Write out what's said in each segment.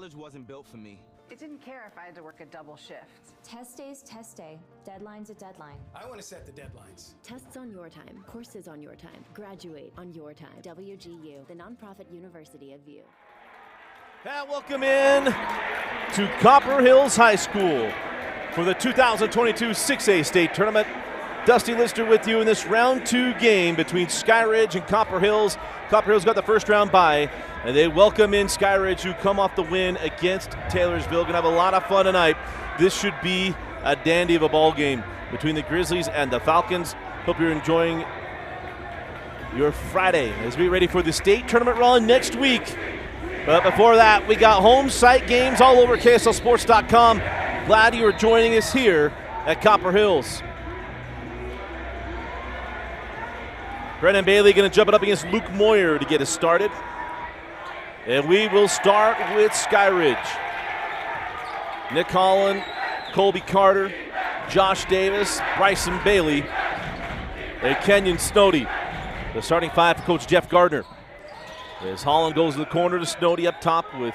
College wasn't built for me. It didn't care if I had to work a double shift. Test day's test day. Deadline's a deadline. I want to set the deadlines. Tests on your time. Courses on your time. Graduate on your time. WGU, the nonprofit university of View. And welcome in to Copper Hills High School for the 2022 6A state tournament. Dusty Lister with you in this round 2 game between Skyridge and Copper Hills. Copper Hills got the first round bye, and they welcome in Skyridge, who come off the win against Taylorsville. Gonna have a lot of fun tonight. This should be a dandy of a ball game between the Grizzlies and the Falcons. Hope you're enjoying your Friday as we get ready for the state tournament run next week. But before that, we got home site games all over KSLSports.com. Glad you are joining us here at Copper Hills. Brennan Bailey going to jump it up against Luke Moyer to get us started. And we will start with Skyridge. Nick Holland, Colby Carter, Josh Davis, Bryson Bailey, and Kenyon Snowdy. The starting 5 for Coach Jeff Gardner. As Holland goes to the corner to Snowdy up top with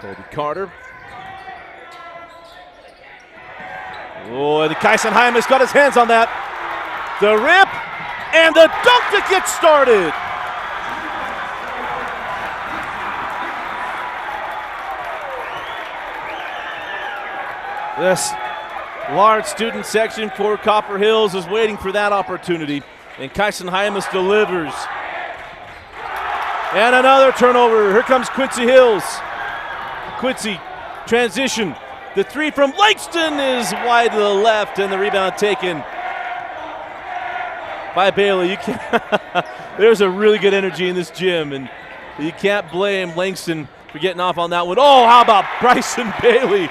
Colby Carter. Oh, and Kyson Hymas got his hands on that. The rip and the dunk to get started. This large student section for Copper Hills is waiting for that opportunity. And Kyson Hymas delivers. And another turnover. Here comes Quincy Hills. Quincy, transition. The 3 from Langston is wide to the left, and the rebound taken by Bailey. You can't There's a really good energy in this gym, and you can't blame Langston for getting off on that one. Oh, how about Bryson Bailey?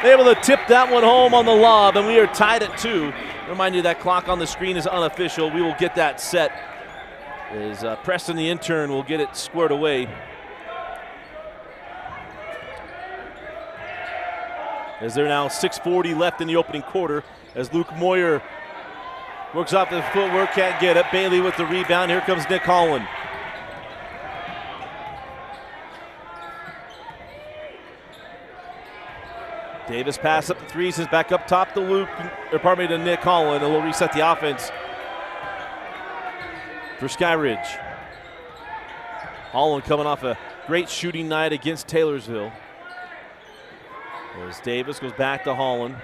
Able to tip that one home on the lob, and we are tied at 2. Remind you that clock on the screen is unofficial. We will get that set as Preston, the intern, will get it squared away. As there now 6:40 left in the opening quarter, as Luke Moyer works off his footwork, can't get it. Bailey with the rebound. Here comes Nick Holland. Davis pass up the 3, says back up top to Luke, or pardon me, to Nick Holland, and we'll reset the offense for Skyridge. Holland coming off a great shooting night against Taylorsville. As Davis goes back to Holland.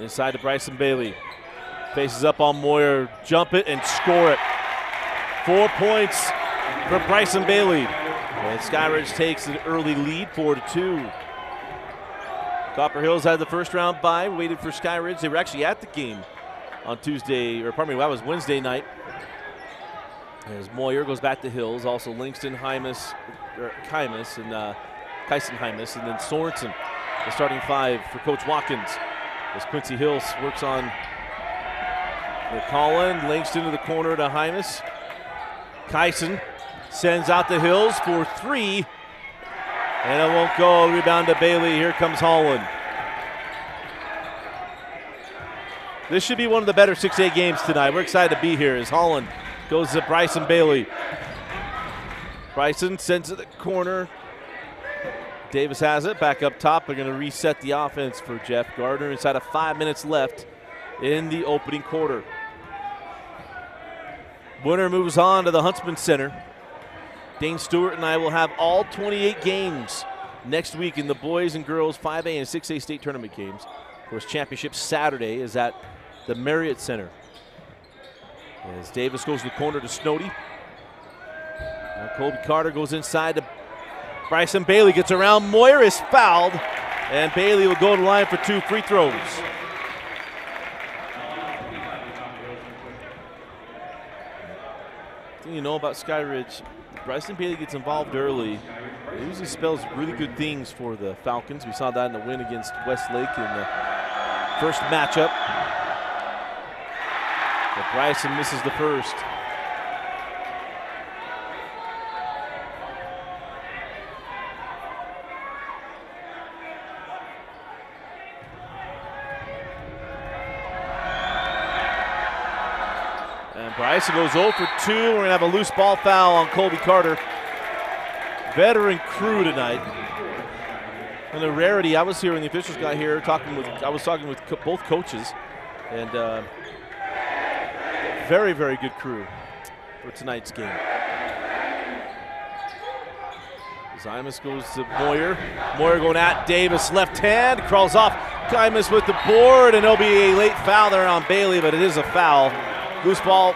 Inside to Bryson Bailey. Faces up on Moyer, jump it and score it. 4 points for Bryson Bailey. And Skyridge takes an early lead, 4-2. Copper Hills had the first round bye, waited for Skyridge. They were actually at the game on Tuesday, or pardon me, that was Wednesday night. As Moyer goes back to Hills, also Langston, Hymas, and Kyson Hymas, and then Sorensen, the starting 5 for Coach Watkins. As Quincy Hills works on Nick Holland, Langston to the corner to Hymas. Kyson sends out the Hills for 3, and it won't go. Rebound to Bailey. Here comes Holland. This should be one of the better 6A games tonight. We're excited to be here as Holland goes to Bryson Bailey. Bryson sends it to the corner. Davis has it back up top. They're going to reset the offense for Jeff Gardner inside of 5 minutes left in the opening quarter. Winner moves on to the Huntsman Center. Dane Stewart and I will have all 28 games next week in the boys and girls 5A and 6A state tournament games. Of course, championship Saturday is at the Marriott Center. As Davis goes to the corner to Snowdy. Now Colby Carter goes inside to Bryson Bailey, gets around. Moyer is fouled, and Bailey will go to the line for 2 free throws. Thing you know about Skyridge, Bryson Bailey gets involved early. It usually spells really good things for the Falcons. We saw that in the win against Westlake in the first matchup. But Bryson misses the first. And Bryson goes 0 for 2. We're going to have a loose ball foul on Colby Carter. Veteran crew tonight. And the rarity, I was here when the officials got here I was talking with both coaches. And very, very good crew for tonight's game. Zymus goes to Moyer. Moyer going at Davis, left hand, crawls off. Zymus with the board, and there'll be a late foul there on Bailey, but it is a foul. Loose ball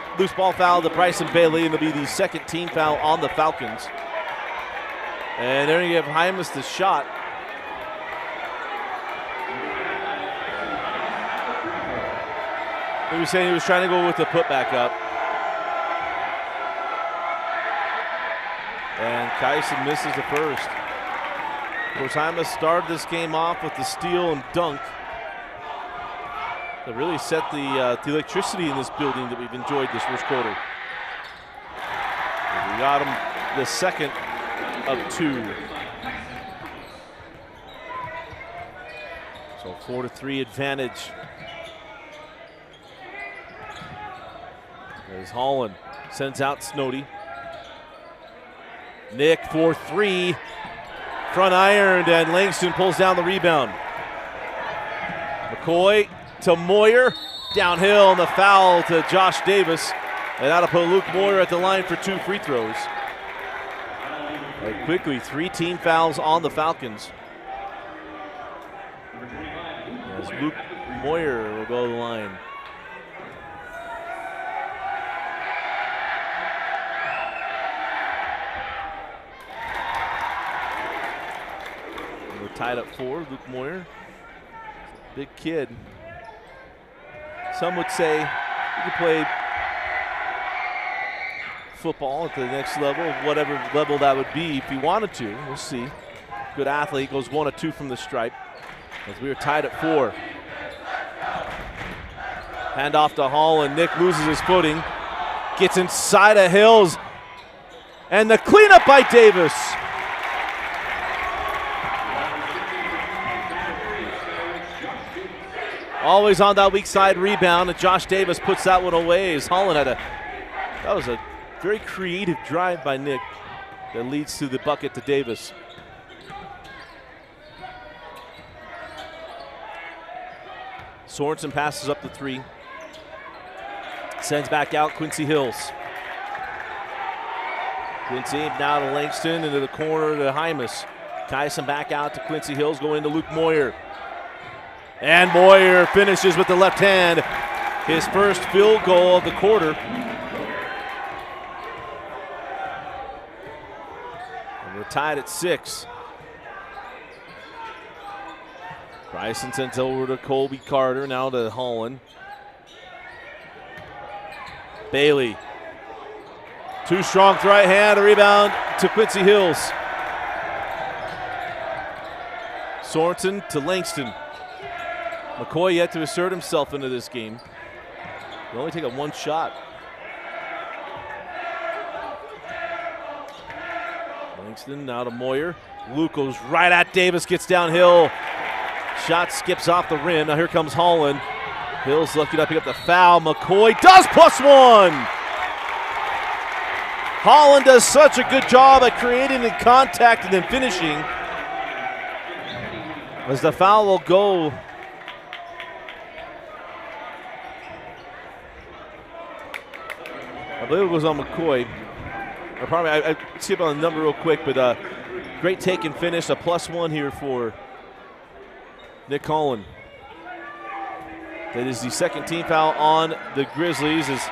foul to Bryson Bailey, and it'll be the second team foul on the Falcons. And they're going to give Hymus the shot. He was saying he was trying to go with the putback up. And Kyson misses the first. Of course, Hymus started this game off with the steal and dunk that really set the electricity in this building that we've enjoyed this first quarter. And we got him the second of 2. So 4-3 advantage. As Holland sends out Snody. Nick for 3. Front ironed, and Langston pulls down the rebound. McCoy to Moyer. Downhill, and the foul to Josh Davis. And that'll put Luke Moyer at the line for 2 free throws. And quickly, 3 team fouls on the Falcons. As Luke Moyer will go to the line. We're tied up 4, Luke Moyer. Big kid. Some would say he could play football at the next level, whatever level that would be if he wanted to. We'll see. Good athlete, goes 1 of 2 from the stripe. As we are tied at 4. Hand off to Hall, and Nick loses his footing. Gets inside of Hills. And the cleanup by Davis. Always on that weak side rebound, and Josh Davis puts that one away as Holland that was a very creative drive by Nick that leads to the bucket to Davis. Sorensen passes up the 3. Sends back out Quincy Hills. Quincy now to Langston, into the corner to Hymus. Kyson back out to Quincy Hills, going to Luke Moyer. And Moyer finishes with the left hand. His first field goal of the quarter. And we're tied at 6. Bryson sends over to Colby Carter, now to Holland. Bailey. Too strong with right hand, a rebound to Quincy Hills. Sorensen to Langston. McCoy yet to assert himself into this game. He'll only take a 1 shot. Langston now to Moyer. Luke goes right at Davis, gets downhill. Shot skips off the rim. Now here comes Holland. Hills lucky to pick up the foul. McCoy does +1. Holland does such a good job at creating the contact and then finishing. As the foul will go. I believe it was on McCoy. Or probably, I skip on the number real quick, but great take and finish. A +1 here for Nick Holland. That is the second team foul on the Grizzlies. Is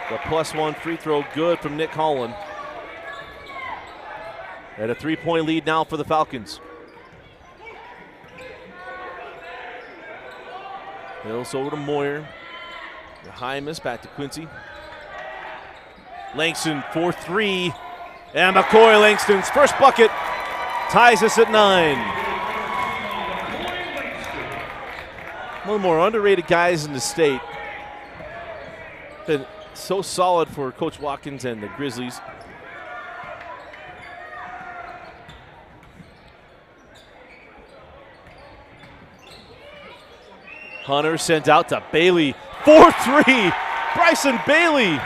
the +1 free throw good from Nick Holland. At a 3-point lead now for the Falcons. Hills over to Moyer. Hymus back to Quincy. Langston for 3. And McCoy Langston's first bucket ties us at 9. One of the more underrated guys in the state. Been so solid for Coach Watkins and the Grizzlies. Hunter sent out to Bailey. 4-3. Bryson Bailey,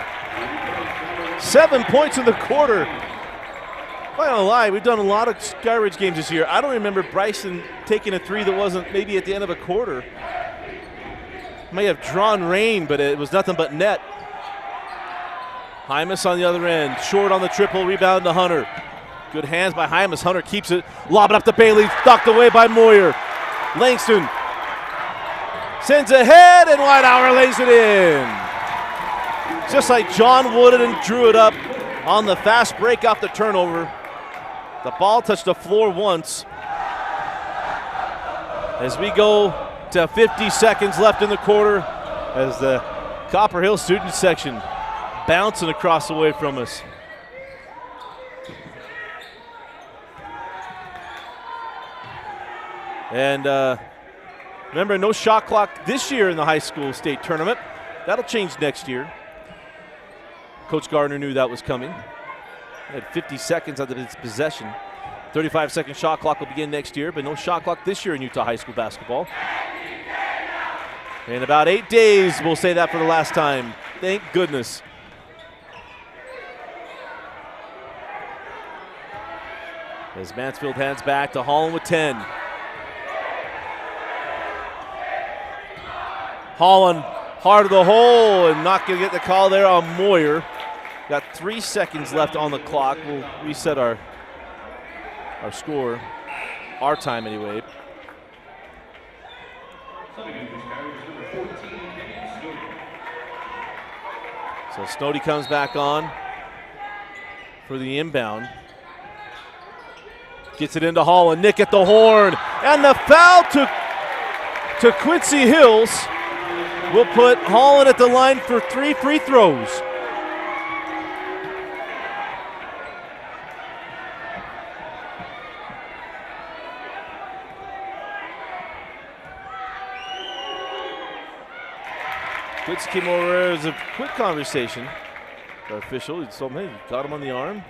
7 points in the quarter. I'm not gonna lie, we've done a lot of Skyridge games this year. I don't remember Bryson taking a three that wasn't maybe at the end of a quarter. May have drawn rain, but it was nothing but net. Hymas on the other end, short on the triple, rebound to Hunter. Good hands by Hymas. Hunter keeps it, lob it up to Bailey, knocked away by Moyer. Langston sends ahead, and Whitehour lays it in. Just like John Wooden and drew it up on the fast break off the turnover. The ball touched the floor once. As we go to 50 seconds left in the quarter, as the Copper Hill student section bouncing across the way from us. And remember, no shot clock this year in the high school state tournament. That'll change next year. Coach Gardner knew that was coming. He had 50 seconds under his possession. 35-second shot clock will begin next year, but no shot clock this year in Utah high school basketball. In about 8 days, we'll say that for the last time. Thank goodness. As Mansfield hands back to Holland with 10. Holland hard of the hole and not going to get the call there on Moyer. Got 3 seconds left on the clock. We'll reset our score, our time anyway. So Snoddy comes back on for the inbound. Gets it into Holland. Nick at the horn. And the foul to Quincy Hills will put Holland at the line for 3 free throws. Quincy came over as a quick conversation. The official, he told him, hey, you got him on the arm.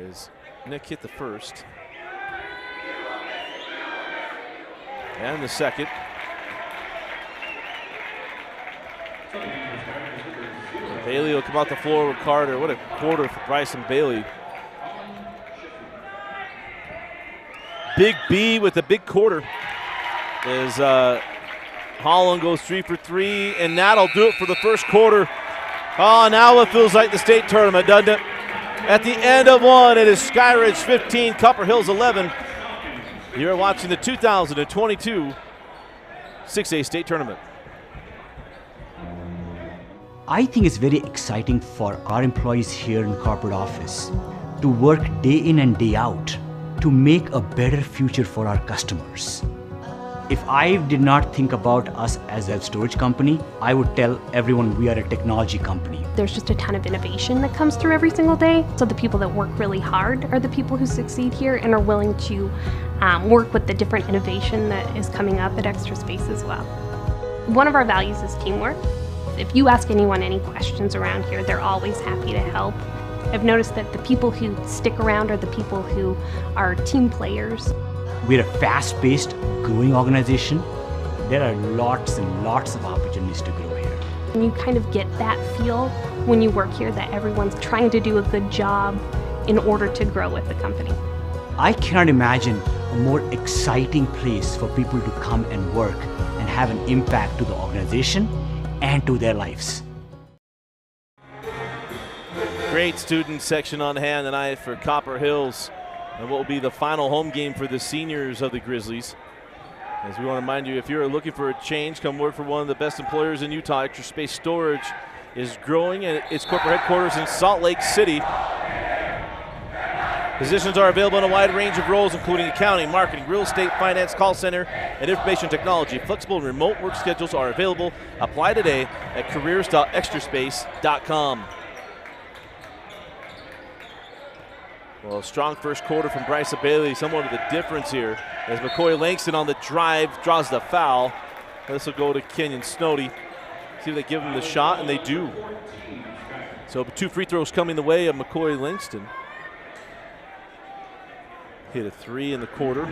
As Nick hit the first. And the second. Bailey will come out the floor with Carter. What a quarter for Bryson Bailey. Big B with a big quarter. As Holland goes 3 for 3, and that'll do it for the first quarter. Oh, now it feels like the state tournament, doesn't it? At the end of one, it is Skyridge 15, Copper Hills 11. You're watching the 2022 6A state tournament. I think it's very exciting for our employees here in the corporate office to work day in and day out to make a better future for our customers. If I did not think about us as a storage company, I would tell everyone we are a technology company. There's just a ton of innovation that comes through every single day. So the people that work really hard are the people who succeed here and are willing to work with the different innovation that is coming up at Extra Space as well. One of our values is teamwork. If you ask anyone any questions around here, they're always happy to help. I've noticed that the people who stick around are the people who are team players. We're a fast-paced, growing organization. There are lots and lots of opportunities to grow here. And you kind of get that feel when you work here that everyone's trying to do a good job in order to grow with the company. I cannot imagine a more exciting place for people to come and work and have an impact to the organization and to their lives. Great student section on hand tonight for Copper Hills, and what will be the final home game for the seniors of the Grizzlies. As we want to remind you, if you're looking for a change, come work for one of the best employers in Utah. Extra Space Storage is growing at its corporate headquarters in Salt Lake City. Positions are available in a wide range of roles, including accounting, marketing, real estate, finance, call center, and information technology. Flexible and remote work schedules are available. Apply today at careers.extraspace.com. Well, a strong first quarter from Bryson Bailey, somewhat of the difference here, as McCoy Langston on the drive draws the foul. This will go to Kenyon Snoddy. See if they give him the shot, and they do. So 2 free throws coming the way of McCoy Langston. Hit a 3 in the quarter.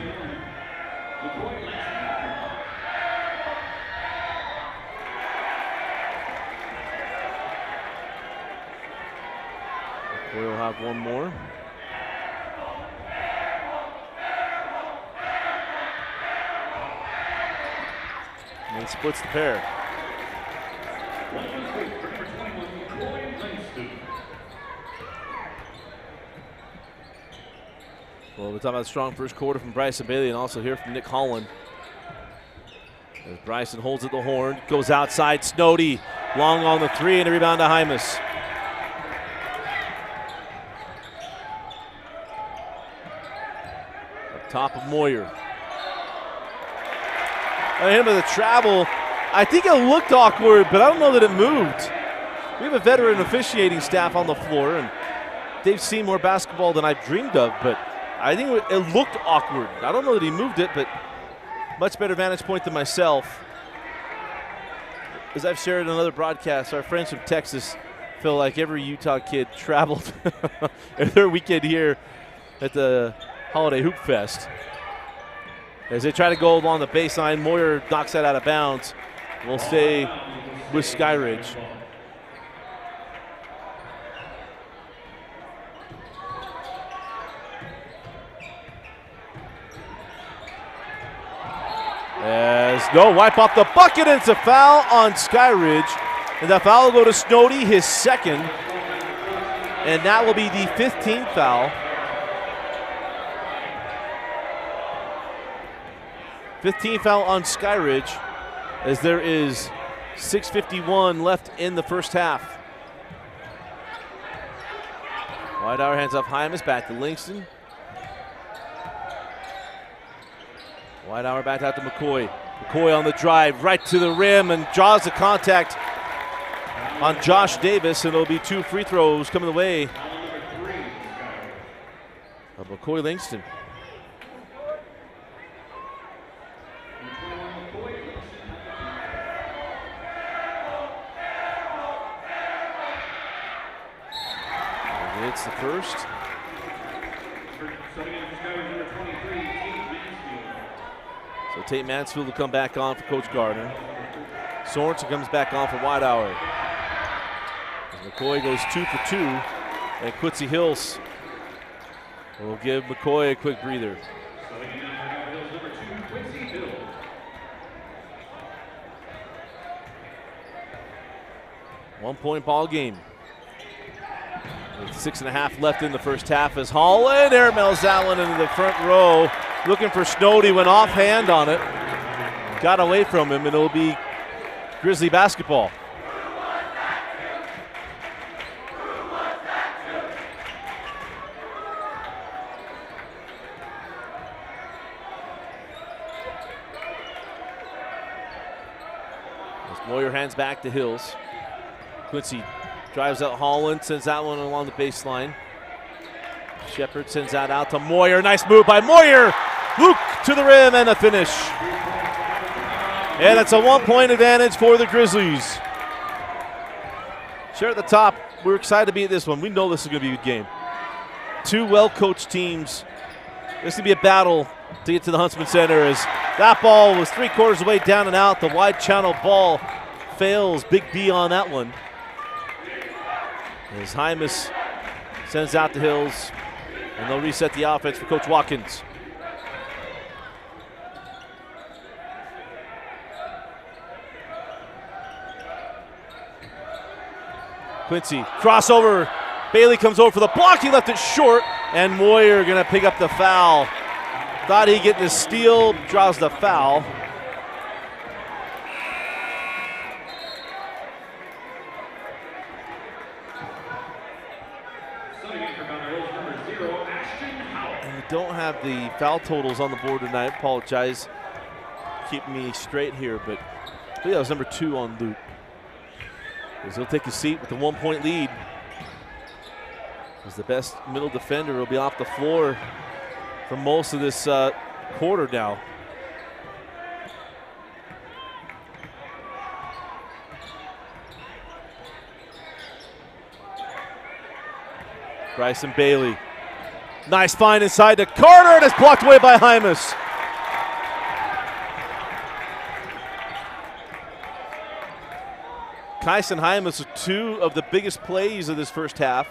have one more. And he splits the pair. Well, we're talking about a strong first quarter from Bryson Bailey and also here from Nick Holland. As Bryson holds at the horn, goes outside, Snody, long on the three, and a rebound to Hymas. Up top of Moyer. And him with a travel. I think it looked awkward, but I don't know that it moved. We have a veteran officiating staff on the floor, and they've seen more basketball than I've dreamed of, but I think it looked awkward. I don't know that he moved it, but much better vantage point than myself. As I've shared in another broadcast, our friends from Texas feel like every Utah kid traveled their weekend here at the Holiday Hoop Fest. As they try to go along the baseline, Moyer knocks that out of bounds. We'll stay with Skyridge. As no, wipe off the bucket, and it's a foul on Skyridge. And that foul will go to Snody, his second. And that will be the 15th foul. 15th foul on Skyridge, as there is 6:51 left in the first half. Whitehour hands off Hymas, back to Livingston. Whitehour back out to McCoy. McCoy on the drive, right to the rim, and draws the contact on Josh Davis, and it'll be 2 free throws coming the way of McCoy Livingston. It's the first. So Tate Mansfield will come back on for Coach Gardner. Sorensen comes back on for Whitehour. As McCoy goes 2 for 2, and Quincy Hills will give McCoy a quick breather. One-point ball game. With 6.5 left in the first half as Holland airmails that one into the front row. Looking for Snody, went offhand on it. Got away from him, and it'll be Grizzly basketball. As Moyer hands back to Hills. Quincy drives out Holland, sends that one along the baseline. Shepard sends that out to Moyer. Nice move by Moyer. Luke to the rim and a finish. And it's a 1-point advantage for the Grizzlies. Share at the top. We're excited to be at this one. We know this is going to be a good game. Two well-coached teams. This is going to be a battle to get to the Huntsman Center, as that ball was 3/4 away down and out. The wide channel ball fails. Big B on that one. As Hymas sends out the Hills, and they'll reset the offense for Coach Watkins. Quincy, crossover. Bailey comes over for the block. He left it short, and Moyer going to pick up the foul. Thought he'd get the steal, draws the foul. Don't have the foul totals on the board tonight. I apologize. Keep me straight here, but I believe that was number 2 on Luke. As he'll take a seat with the 1-point lead. As the best middle defender will be off the floor for most of this quarter now. Bryson Bailey. Nice find inside to Carter, and it's blocked away by Hymas. Kyson Hymas with 2 of the biggest plays of this first half.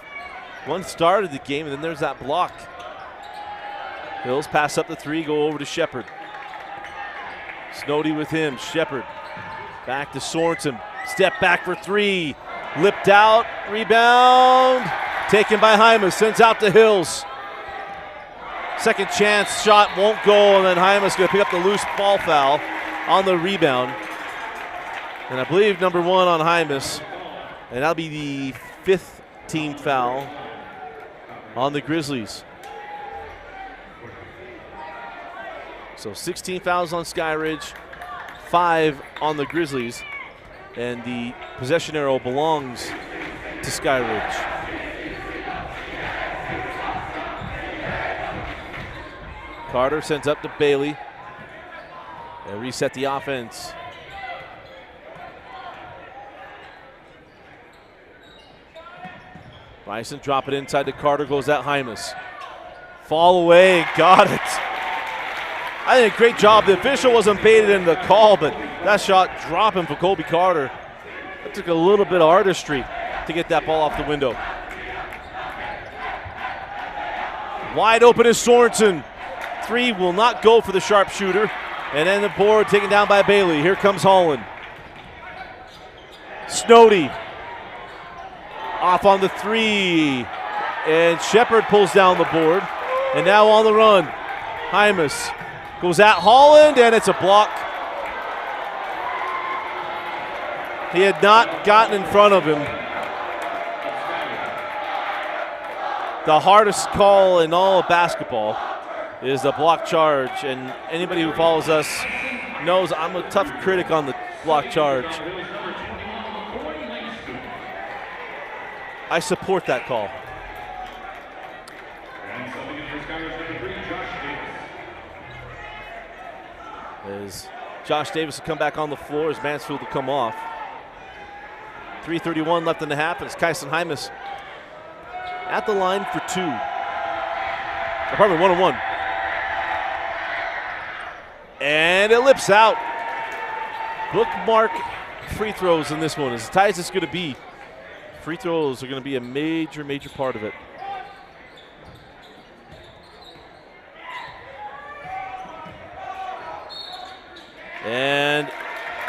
One started the game, and then there's that block. Hills pass up the 3, go over to Shepard. Snowdy with him, Shepard. Back to Sorensen, step back for 3. Lipped out, rebound. Taken by Hymas, sends out to Hills. Second chance, shot won't go, and then Hymas gonna pick up the loose ball foul on the rebound. And I believe number 1 on Hymas, and that'll be the 5th team foul on the Grizzlies. So 16 fouls on Skyridge, 5 on the Grizzlies, and the possession arrow belongs to Skyridge. Carter sends up to Bailey. They reset the offense. Bryson drop it inside to Carter, goes at Hymas. Fall away, got it. I think a great job. The official wasn't baited in the call, but that shot dropping for Colby Carter. That took a little bit of artistry to get that ball off the window. Wide open is Sorensen. 3 will not go for the sharpshooter. And then the board taken down by Bailey. Here comes Holland. Snowdy off on the 3. And Shepard pulls down the board. And now on the run, Hymas goes at Holland, and it's a block. He had not gotten in front of him. The hardest call in all of basketball is the block charge, and anybody who follows us knows I'm a tough critic on the block charge. I support that call. As Josh Davis will come back on the floor, as Mansfield will come off. 3:31 left in the half, and it's Kyson Hymas at the line for 2. Pardon me, 1-on-1. And it lips out. Bookmark free throws in this one. As tight as it's going to be, free throws are going to be a major, major part of it. And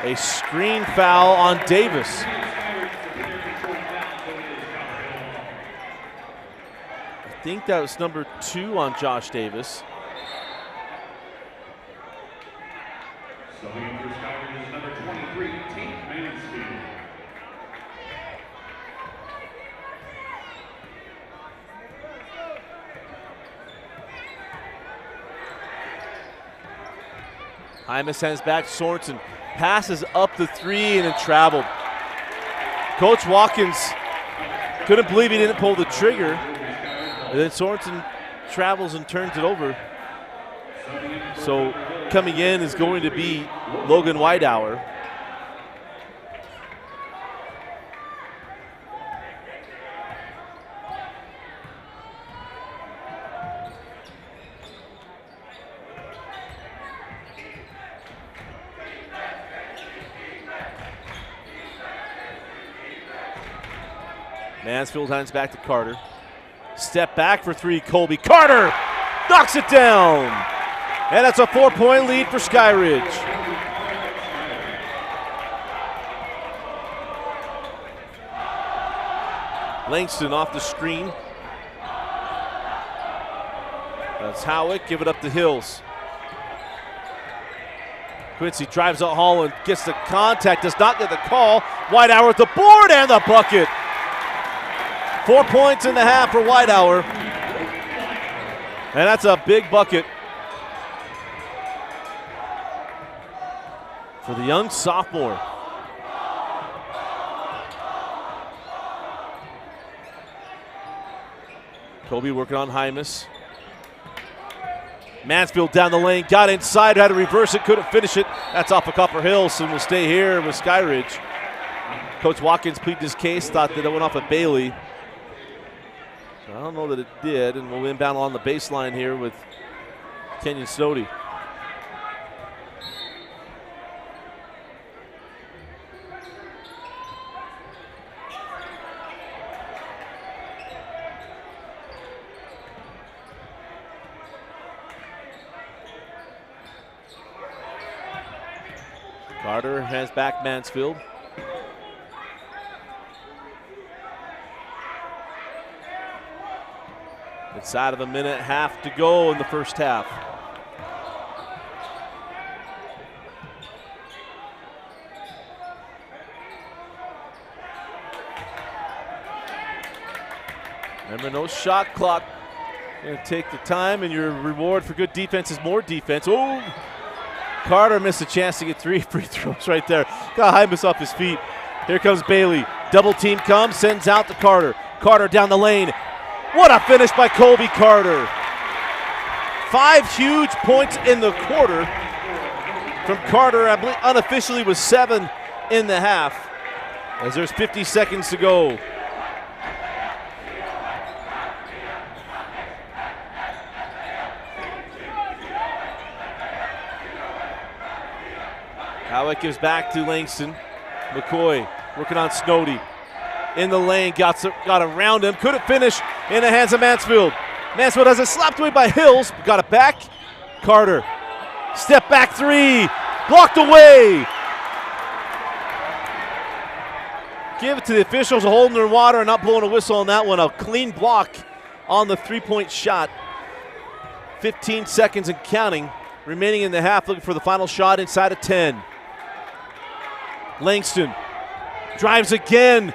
a screen foul on Davis. I think that was number 2 on Josh Davis. Hymas sends back Sorensen, passes up the 3 and then traveled. Coach Watkins couldn't believe he didn't pull the trigger. And then Sorensen travels and turns it over. So coming in is going to be Logan Whitehour. Mansfield hands back to Carter. Step back for 3, Colby. Carter knocks it down. And that's a 4-point lead for Skyridge. Langston off the screen. That's Howick, give it up to Hills. Quincy drives out Holland, gets the contact, does not get the call. Whitehour at the board and the bucket. 4 points in the half for Whitehour. And that's a big bucket for the young sophomore. Kobe working on Hymas. Mansfield down the lane, got inside, had to reverse it, couldn't finish it. That's off of Copper Hills and will stay here with Skyridge. Coach Watkins pleaded his case, thought that it went off of Bailey. I don't know that it did, and we'll inbound on the baseline here with Kenyon Snowdy. Carter has back Mansfield. Inside of a minute, half to go in the first half. Remember, no shot clock. You're going to take the time, and your reward for good defense is more defense. Oh, Carter missed a chance to get 3 free throws right there. Got Hymas off his feet. Here comes Bailey. Double team comes, sends out to Carter. Carter down the lane. What a finish by Colby Carter. 5 huge points in the quarter from Carter. I believe unofficially was 7 in the half, as there's 50 seconds to go. Howick gives back to Langston. McCoy working on Snowdy. In the lane, got around him. Couldn't finish in the hands of Mansfield. Mansfield has it slapped away by Hills. Got it back. Carter. Step back 3. Blocked away. Give it to the officials holding their water and not blowing a whistle on that one. A clean block on the 3-point shot. 15 seconds and counting remaining in the half. Looking for the final shot inside of 10. Langston drives again.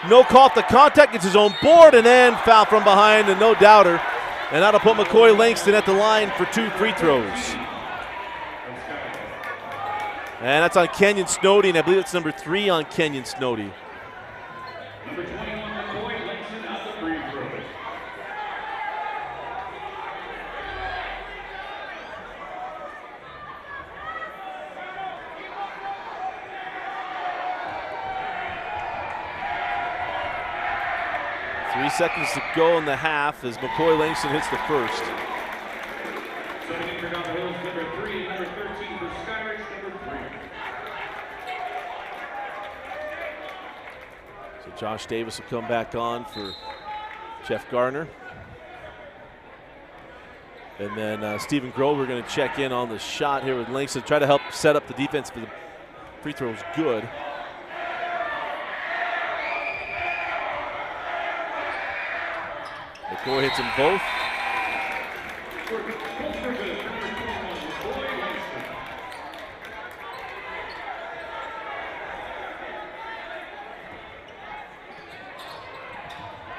No call at the contact, gets his own board, and then foul from behind, and no doubter. And that'll put McCoy Langston at the line for 2 free throws. And that's on Kenyon Snowdy, and I believe it's number 3 on Kenyon Snowdy. Number 21, McCoy Langston at the free throw. 3 seconds to go in the half as McCoy Langston hits the first. Second in for Dr. Hills, number 3, number 13 for Skyridge, number 3. So Josh Davis will come back on for Jeff Garner. And then Stephen Grover going to check in on the shot here with Langston, try to help set up the defense for the free throws good. McCoy hits them both.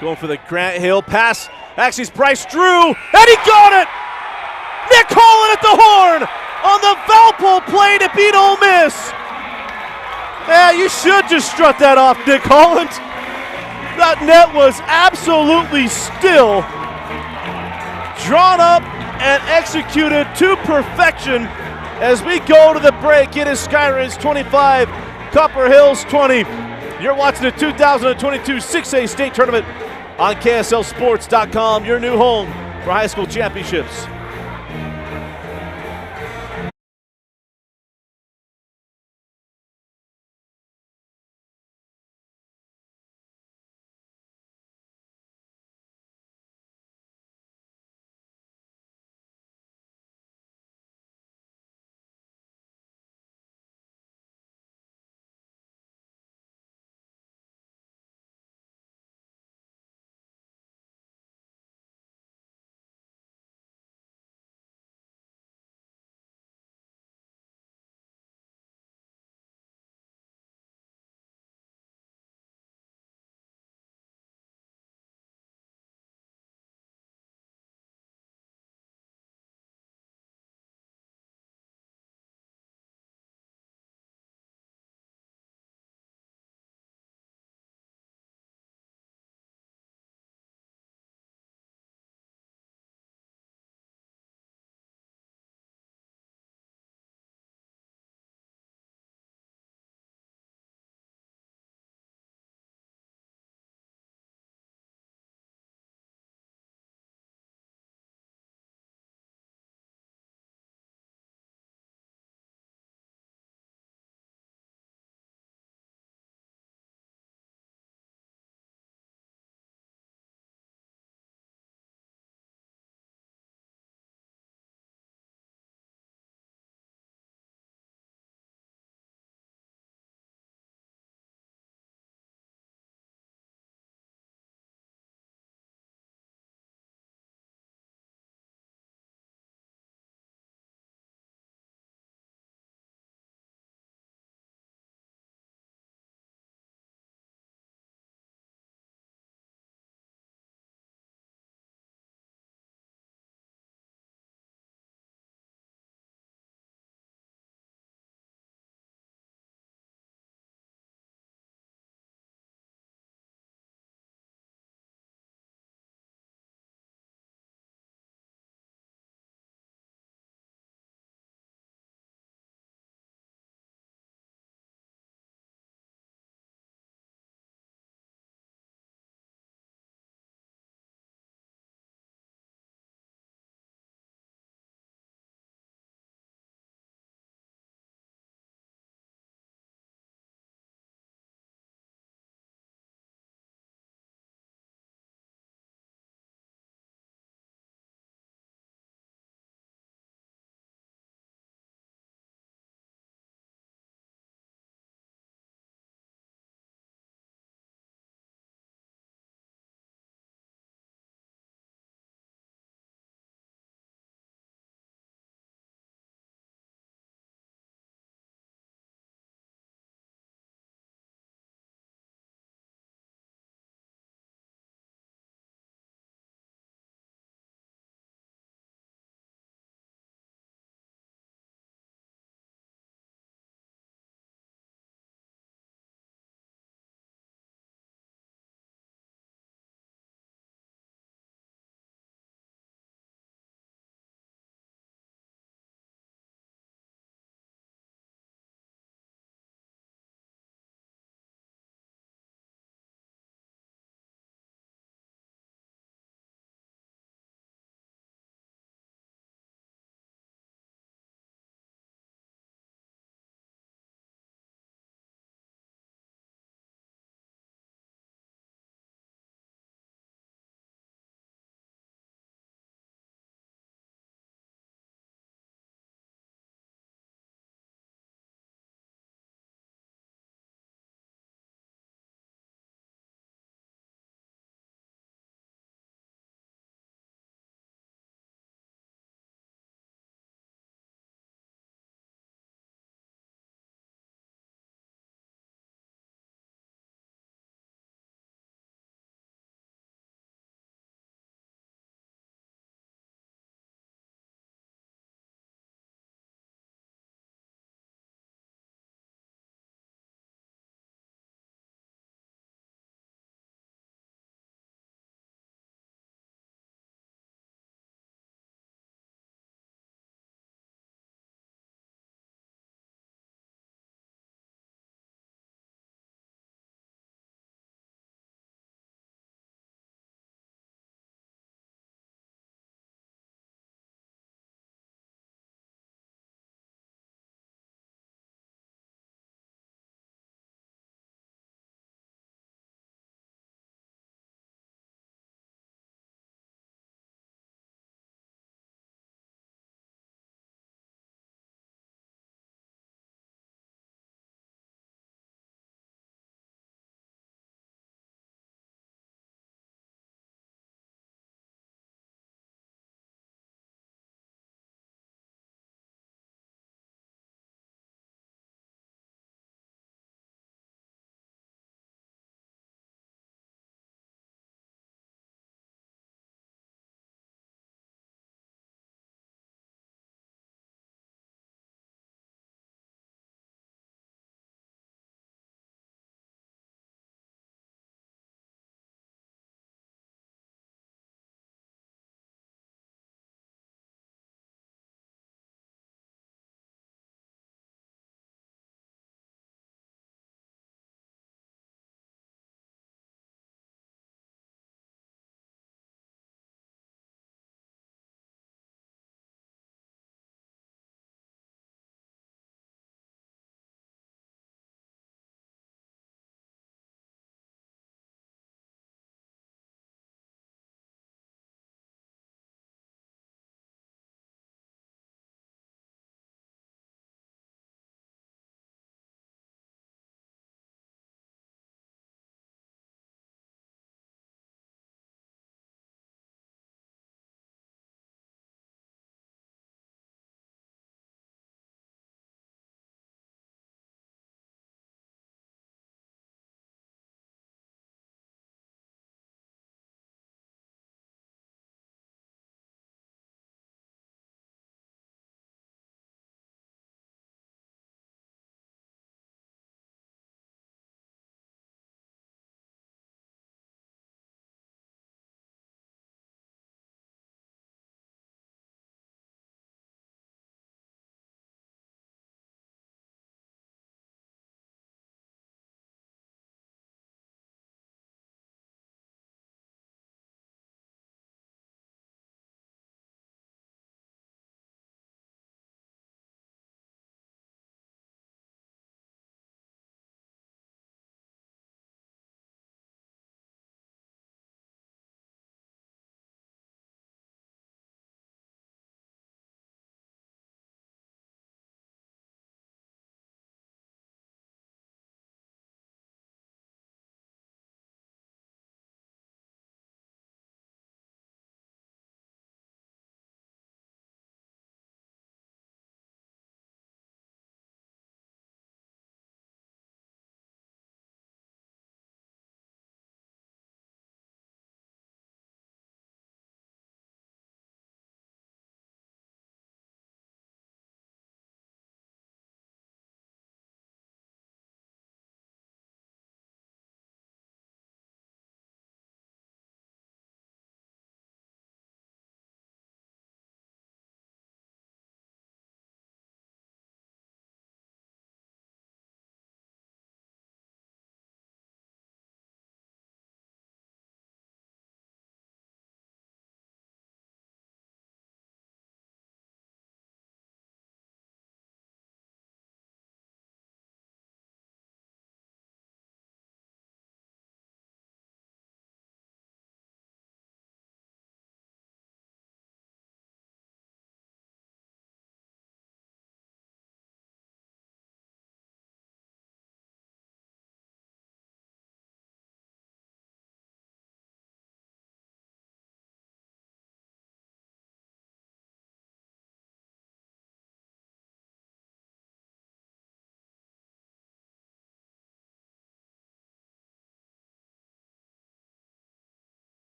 Going for the Grant Hill pass. Actually, it's Bryce Drew, and he got it! Nick Holland at the horn on the Valpo play to beat Ole Miss. Yeah, you should just strut that off, Nick Holland. That net was absolutely still. Drawn up and executed to perfection. As we go to the break, it is Skyridge 25, Copper Hills 20. You're watching the 2022 6A state tournament on KSLSports.com, your new home for high school championships.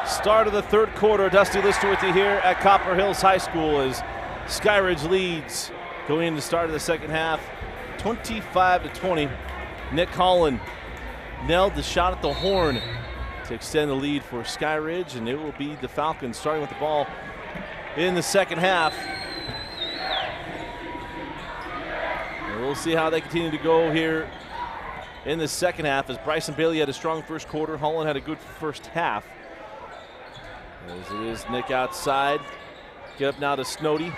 Start of the third quarter. Dusty Lister with you here at Copper Hills High School as Skyridge leads going into the start of the second half, 25-20. Nick Holland nailed the shot at the horn to extend the lead for Skyridge, and it will be the Falcons starting with the ball in the second half. And we'll see how they continue to go here in the second half as Bryson Bailey had a strong first quarter. Holland had a good first half. As it is Nick outside. Get up now to Snody.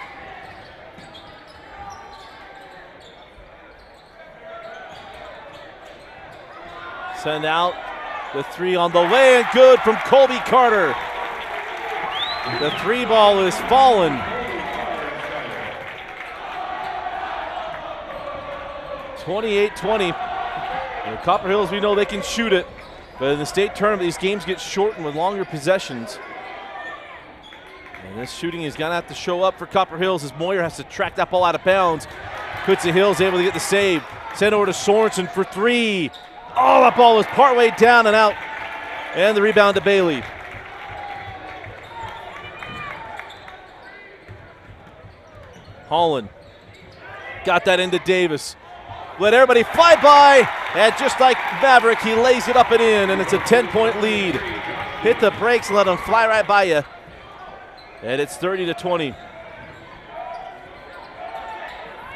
Send out the three on the way and good from Colby Carter. The three ball is fallen. (28-20). Copper Hills, we know they can shoot it, but in the state tournament, these games get shortened with longer possessions. And this shooting is going to have to show up for Copper Hills as Moyer has to track that ball out of bounds. Quincy Hill's able to get the save. Send over to Sorensen for three. Oh, that ball was partway down and out. And the rebound to Bailey. Holland got that into Davis. Let everybody fly by, and just like Maverick, he lays it up and in, and it's a 10-point lead. Hit the brakes and let him fly right by you. And it's 30-20.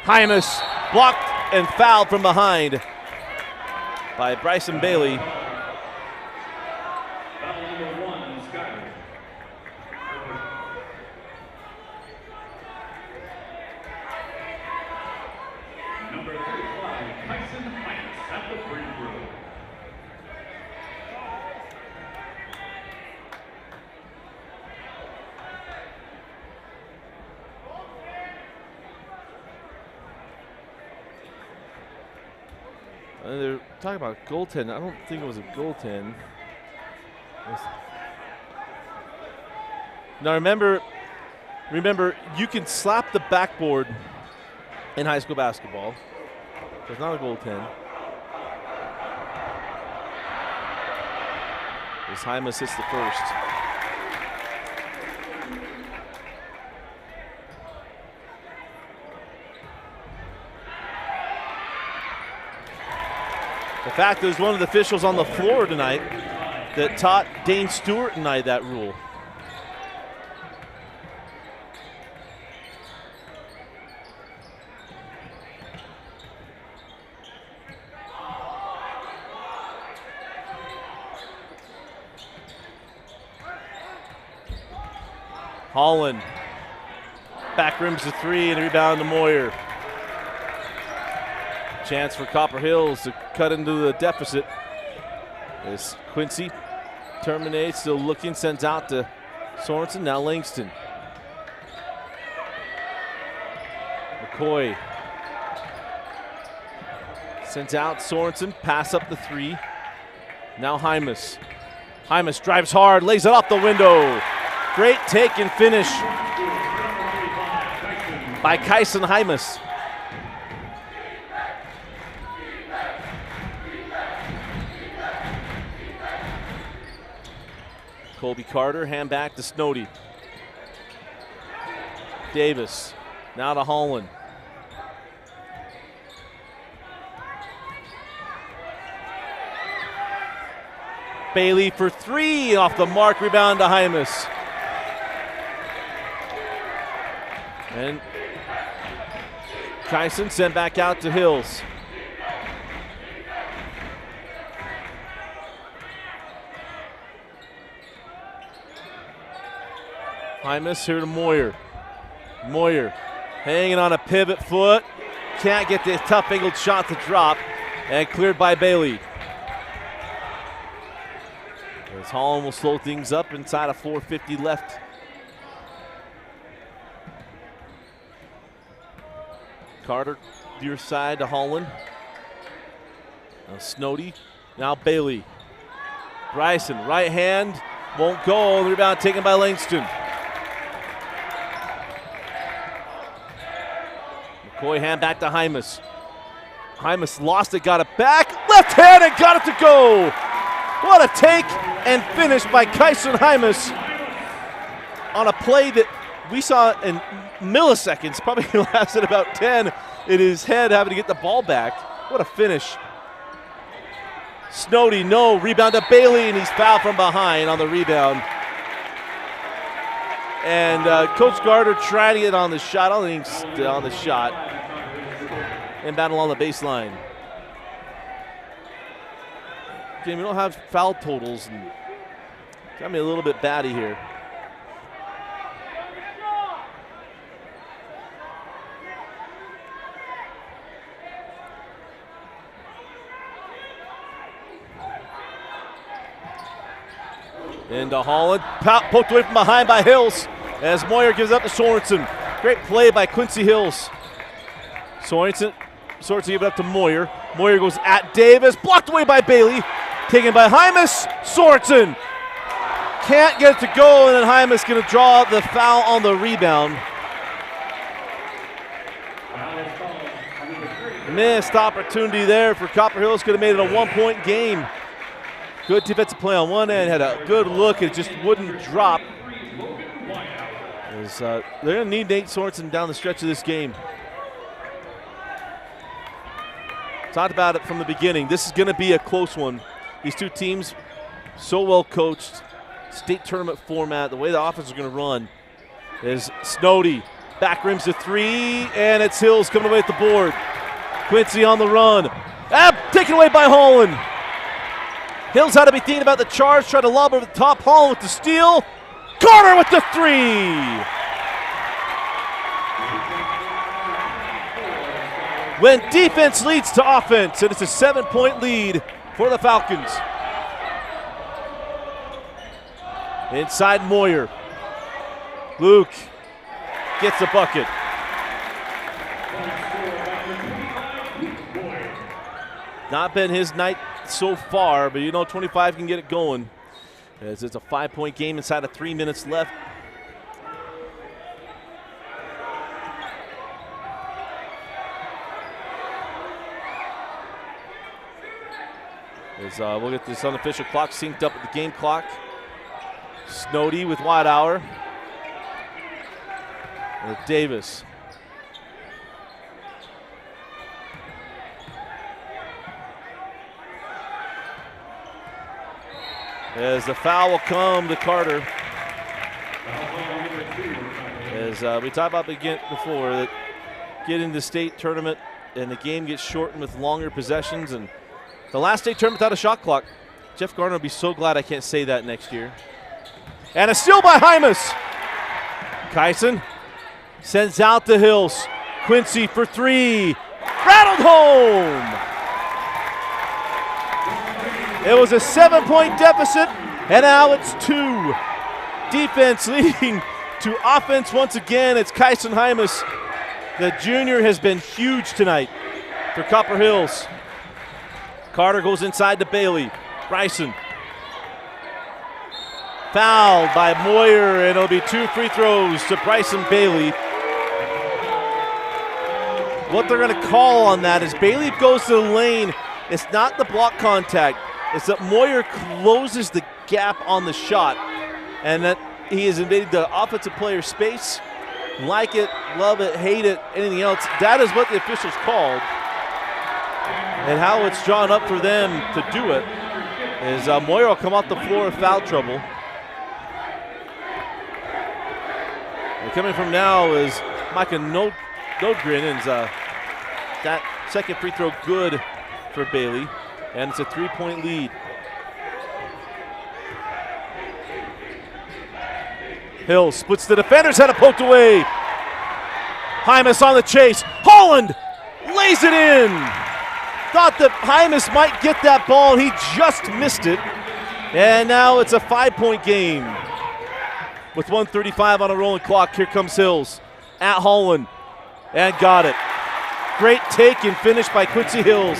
Hymas blocked and fouled from behind by Bryson Bailey. Foul number 1, Skyridge. Number 35, Tyson Heights at the free throw. They're talking about goaltend. I don't think it was a goaltend. Now remember, you can slap the backboard in high school basketball. So it's not a goaltend. As Hymas hits the first. The fact there's one of the officials on the floor tonight that taught Dane Stewart tonight that rule. Holland back rims the three and rebound to Moyer. Chance for Copper Hills to cut into the deficit as Quincy terminates, still looking, sends out to Sorensen, now Langston. McCoy sends out Sorensen, pass up the three. Now Hymas. Hymas drives hard, lays it off the window. Great take and finish by Kyson Hymas. Colby Carter, hand back to Snody. Davis, now to Holland. Bailey for three, off the mark, rebound to Hymas. And Kyson sent back out to Hills. Hymas here to Moyer. Moyer hanging on a pivot foot. Can't get the tough angled shot to drop. And cleared by Bailey. As Holland will slow things up inside of 4:50 left. Carter, near side to Holland. Now Snody, now Bailey. Bryson, right hand, won't go. The rebound taken by Langston. McCoy hand back to Hymas. Hymas lost it, got it back. Left hand and got it to go. What a take and finish by Kyson Hymas on a play that we saw in milliseconds, probably lasted about 10 in his head, having to get the ball back. What a finish. Snowdy, no, rebound to Bailey, and he's fouled from behind on the rebound. And Coach Gardner trying to get on the shot. I don't think he's on the shot. And battle on the baseline. Okay, we don't have foul totals. And got me a little bit batty here. Into Holland, poked away from behind by Hills as Moyer gives up to Sorensen. Great play by Quincy Hills. Sorensen give it up to Moyer. Moyer goes at Davis, blocked away by Bailey. Taken by Hymas, Sorensen. Can't get it to go, and then Hymas going to draw the foul on the rebound. Missed opportunity there for Copper Hills, could have made it a 1-point game. Good defensive play on one end, had a good look, it just wouldn't drop. They're going to need Nate Sorensen down the stretch of this game. Talked about it from the beginning. This is going to be a close one. These two teams, so well coached. State tournament format, the way the offense is going to run is Snowdy. Back rims to three, and it's Hills coming away at the board. Quincy on the run. Taken away by Holland. Hills had to be thinking about the charge, tried to lob over the top. Holland with the steal. Carter with the three. When defense leads to offense, and it's a 7-point lead for the Falcons. Inside Moyer. Luke gets the bucket. Not been his night so far, but you know 25 can get it going. As it's a 5-point game inside of 3 minutes left. As we'll get this unofficial clock synced up with the game clock. Snowdy with Whitehour. With Davis. As the foul will come to Carter. As we talked about before, that getting the state tournament and the game gets shortened with longer possessions, and the last state tournament without a shot clock. Jeff Garner will be so glad I can't say that next year. And a steal by Hymas. Kyson sends out the Hills. Quincy for three. Rattled home. It was a 7-point deficit, and now it's 2. Defense leading to offense once again. It's Kyson Hymas. The junior has been huge tonight for Copper Hills. Carter goes inside to Bailey. Bryson. Fouled by Moyer, and it'll be 2 free throws to Bryson Bailey. What they're going to call on that is Bailey goes to the lane. It's not the block contact. It's that Moyer closes the gap on the shot, and that he has invaded the offensive player space. Like it, love it, hate it, anything else. That is what the officials called. And how it's drawn up for them to do it is Moyer will come off the floor with foul trouble. And coming from now is Micah Nodgren, and that second free throw good for Bailey. And it's a 3-point lead. Hill splits the defenders, had it poked away. Hymas on the chase. Holland lays it in. Thought that Hymas might get that ball, and he just missed it. And now it's a 5-point game. With 1:35 on a rolling clock, here comes Hills at Holland. And got it. Great take and finish by Quincy Hills.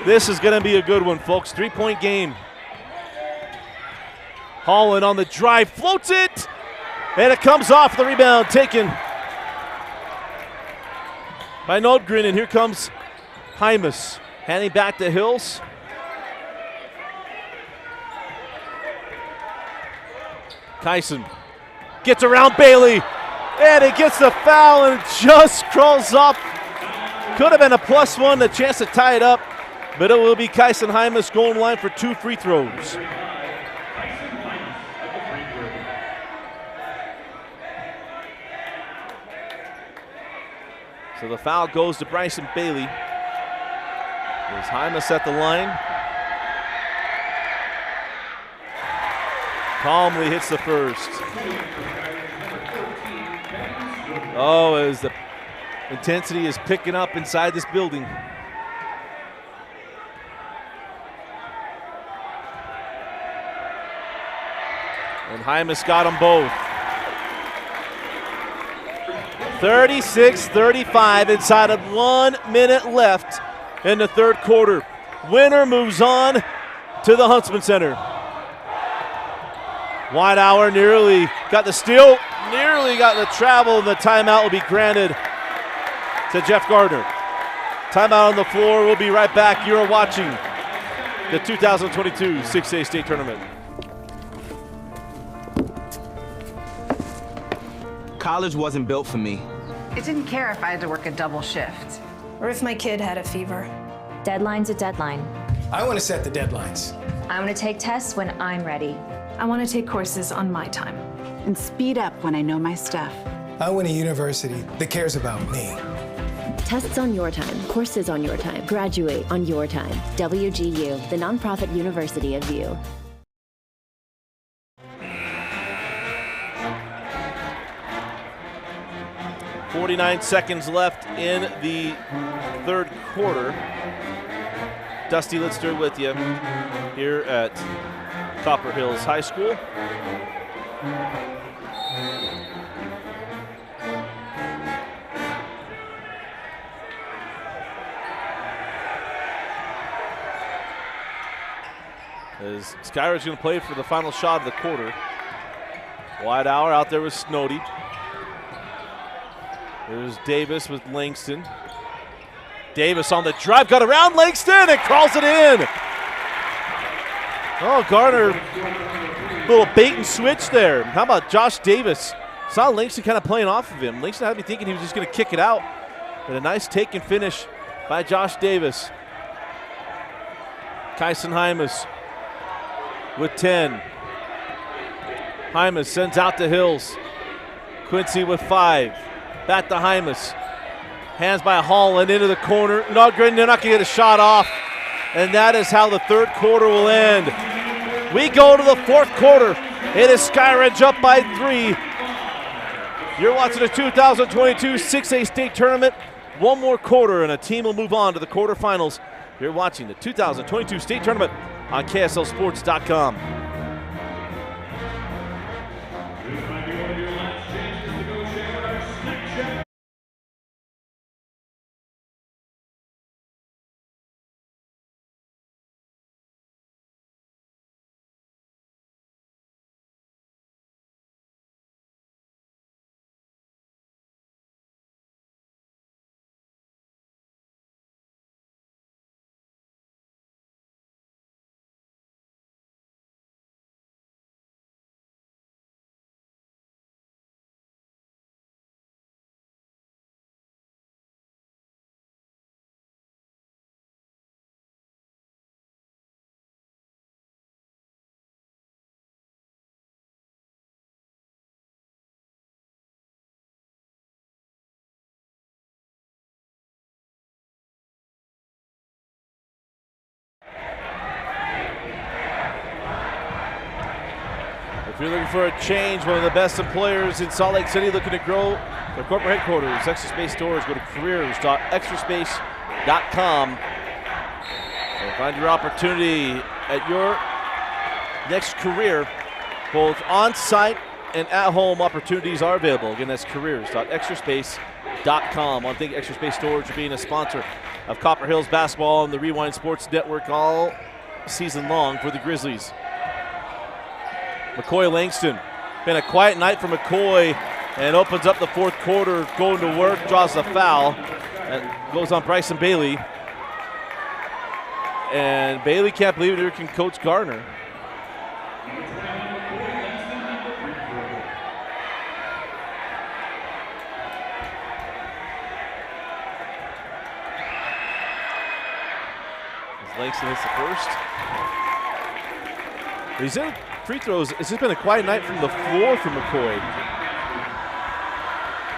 This is going to be a good one, folks. 3-point game. Holland on the drive, floats it, and it comes off the rebound, taken by Nordgren, and here comes Hymas. Handing back to Hills. Kyson gets around Bailey, and he gets the foul and just crawls off. Could have been a +1, a chance to tie it up, but it will be Kyson Hymas going line for 2 free throws. So the foul goes to Bryson Bailey. There's Hymas at the line. Calmly hits the first. Oh, as the intensity is picking up inside this building. And Hymas got them both. 36-35 inside of 1 minute left in the third quarter. Winner moves on to the Huntsman Center. Whitehour nearly got the steal, nearly got the travel, and the timeout will be granted to Jeff Gardner. Timeout on the floor. We'll be right back. You're watching the 2022 6A state tournament. College wasn't built for me. I didn't care if I had to work a double shift. Or if my kid had a fever. Deadline's a deadline. I want to set the deadlines. I want to take tests when I'm ready. I want to take courses on my time. And speed up when I know my stuff. I want a university that cares about me. Tests on your time, courses on your time, graduate on your time. WGU, the nonprofit university of you. .49 seconds left in the third quarter. Dusty Litster with you here at Copper Hills High School. As Skyridge going to play for the final shot of the quarter. Whitehour out there with Snody. There's Davis with Langston. Davis on the drive, got around Langston and crawls it in. Oh, Garner, little bait and switch there. How about Josh Davis? Saw Langston kind of playing off of him. Langston had me thinking he was just going to kick it out. But a nice take and finish by Josh Davis. Kyson Hymas with 10. Hymas sends out to Hills. Quincy with 5. Back to Hymas. Hands by Hall and into the corner. They're not going to get a shot off. And that is how the third quarter will end. We go to the fourth quarter. It is Skyridge up by 3. You're watching the 2022 6A state tournament. One more quarter and a team will move on to the quarterfinals. You're watching the 2022 state tournament on KSLSports.com. If you're looking for a change, one of the best employers in Salt Lake City looking to grow their corporate headquarters, Extra Space stores, go to careers.extraspace.com and find your opportunity at your next career. Both on-site and at-home opportunities are available. Again, that's careers.extraspace.com. I want to thank Extra Space Storage for being a sponsor of Copper Hills basketball and the Rewind Sports Network all season long for the Grizzlies. McCoy Langston. Been a quiet night for McCoy and opens up the fourth quarter, going to work, draws a foul. That goes on Bryson Bailey. And Bailey can't believe it, here can Coach Gardner. Langston hits the first. He's in free throws. It's just been a quiet night from the floor for McCoy.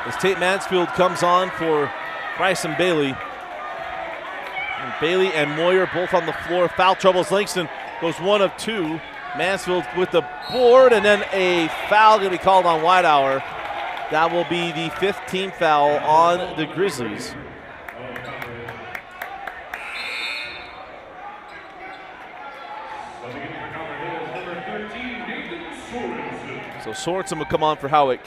As Tate Mansfield comes on for Bryson Bailey. And Bailey and Moyer both on the floor. Foul troubles. Langston goes 1 of 2. Mansfield with the board, and then a foul going to be called on Whitehour. That will be the 5th team foul on the Grizzlies. So Sorensen will come on for Howick.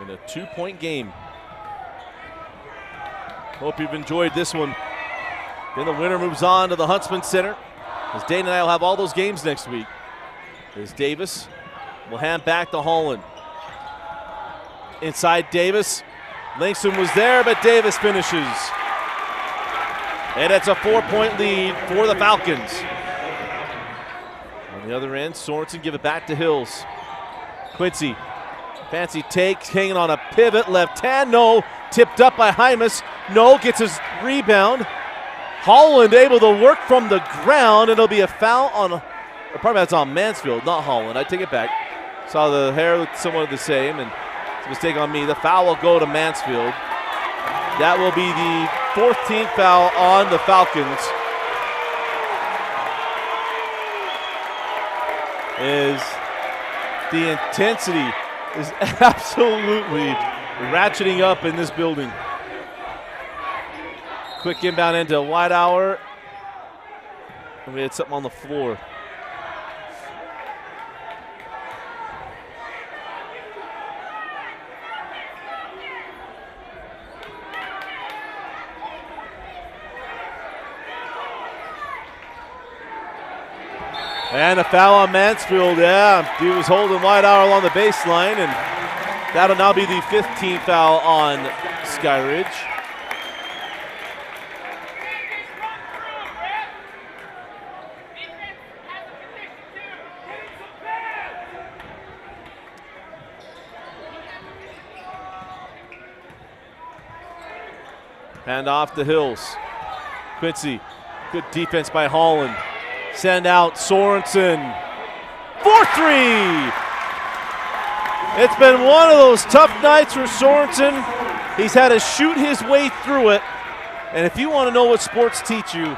In a 2-point game. Hope you've enjoyed this one. Then the winner moves on to the Huntsman Center, as Dane and I will have all those games next week. As Davis will hand back to Holland. Inside Davis. Langston was there, but Davis finishes. And it's a 4-point lead for the Falcons. On the other end, Sorensen give it back to Hills. Quincy, fancy take, hanging on a pivot, left hand, no. Tipped up by Hymas, no, gets his rebound. Holland able to work from the ground, and it'll be a foul on, or probably that's on Mansfield, not Holland. I take it back. Saw the hair looked somewhat the same, and it's a mistake on me. The foul will go to Mansfield. That will be the 14th foul on the Falcons. The intensity is absolutely ratcheting up in this building. Quick inbound into Whitehour. And we had something on the floor. And a foul on Mansfield, yeah. He was holding Whitehour along the baseline, and that'll now be the 15th foul on Skyridge. Hand off to Hills. Quincy, good defense by Holland. Send out Sorensen for 3. It's been one of those tough nights for Sorensen. He's had to shoot his way through it. And if you want to know what sports teach you,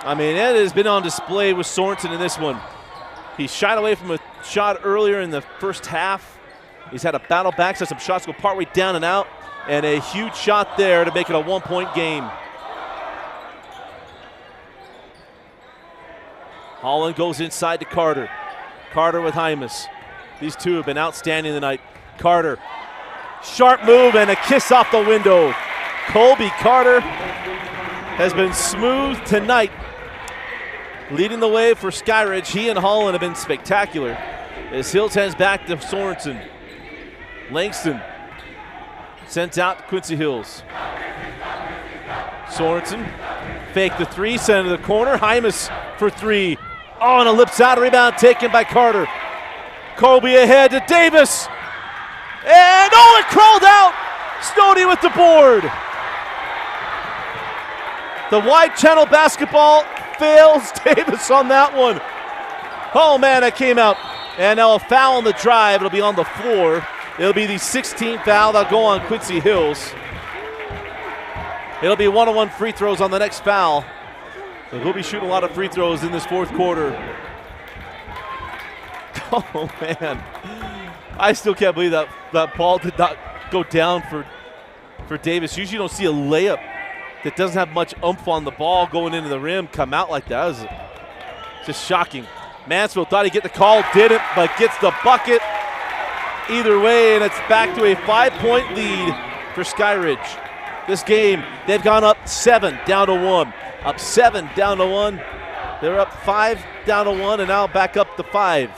I mean, it has been on display with Sorensen in this one. He shied away from a shot earlier in the first half. He's had a battle back, so some shots go partway down and out, and a huge shot there to make it a 1-point game. Holland goes inside to Carter. Carter with Hymas. These two have been outstanding tonight. Carter, sharp move and a kiss off the window. Colby Carter has been smooth tonight, leading the way for Skyridge. He and Holland have been spectacular. As Hills hands back to Sorensen. Langston sends out to Quincy Hills. Sorensen, fake the 3, send to the corner. Hymas for 3. Oh, and a lips out rebound taken by Carter. Colby ahead to Davis. And oh, it crawled out. Snowdy with the board. The wide channel basketball fails Davis on that one. Oh man, that came out. And now a foul on the drive. It'll be on the floor. It'll be the 16th foul. That'll go on Quincy Hills. It'll be 1-on-1 free throws on the next foul. So he'll be shooting a lot of free throws in this fourth quarter. Oh, man. I still can't believe that ball did not go down for Davis. Usually you don't see a layup that doesn't have much oomph on the ball going into the rim come out like that. That was just shocking. Mansfield thought he'd get the call, didn't, but gets the bucket. Either way, and it's back to a 5-point lead for Skyridge. This game, they've gone up 7, down to 1. Up 7, down to 1. They're up 5, down to 1, and now back up to 5.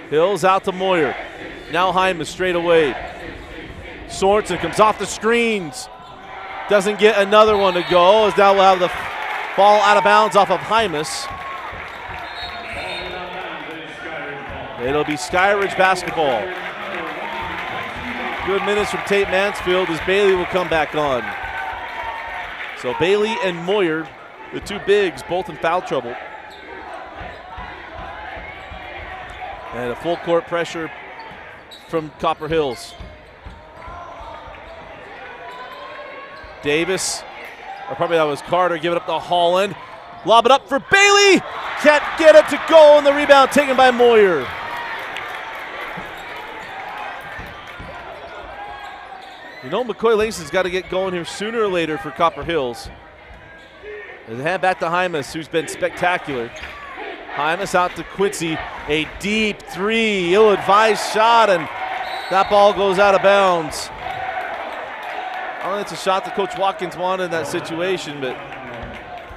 Hills out to Moyer. Now Hymas straight away. Sorensen comes off the screens. Doesn't get another one to go, as now we'll have the ball out of bounds off of Hymas. It'll be Skyridge basketball. Good minutes from Tate Mansfield as Bailey will come back on. So Bailey and Moyer, the two bigs, both in foul trouble. And a full court pressure from Copper Hills. Davis, or probably that was Carter, giving up to Holland. Lob it up for Bailey. Can't get it to go, and the rebound taken by Moyer. You know, McCoy Langston's got to get going here sooner or later for Copper Hills. They hand back to Hymas, who's been spectacular. Hymas out to Quincy. A deep three, ill-advised shot, and that ball goes out of bounds. I don't think it's a shot that Coach Watkins wanted in that situation, but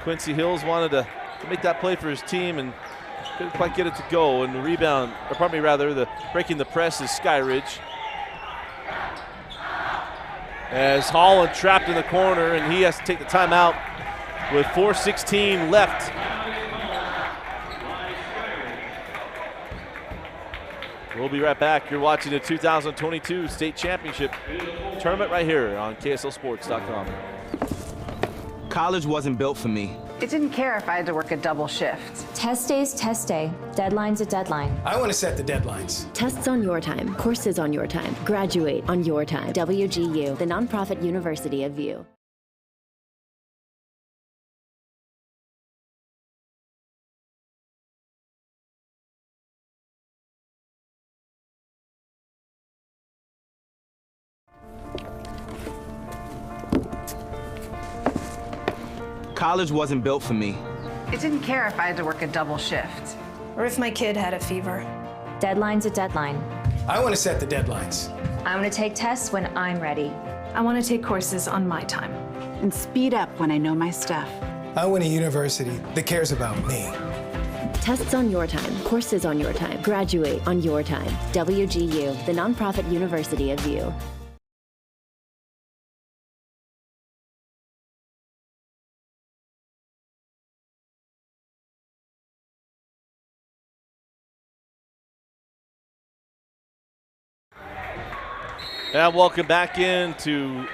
Quincy Hills wanted to make that play for his team and couldn't quite get it to go. And the rebound, or pardon me, rather, the breaking the press is Skyridge. As Holland trapped in the corner, and he has to take the timeout with 4:16 left. We'll be right back. You're watching the 2022 State Championship Tournament right here on KSLSports.com. College wasn't built for me. It didn't care if I had to work a double shift. Test day's test day. Deadline's a deadline. I want to set the deadlines. Tests on your time, courses on your time. Graduate on your time. WGU, the nonprofit university of VU. College wasn't built for me. It didn't care if I had to work a double shift. Or if my kid had a fever. Deadline's a deadline. I want to set the deadlines. I want to take tests when I'm ready. I want to take courses on my time. And speed up when I know my stuff. I want a university that cares about me. Tests on your time, courses on your time. Graduate on your time. WGU, the nonprofit university of VU. And welcome back into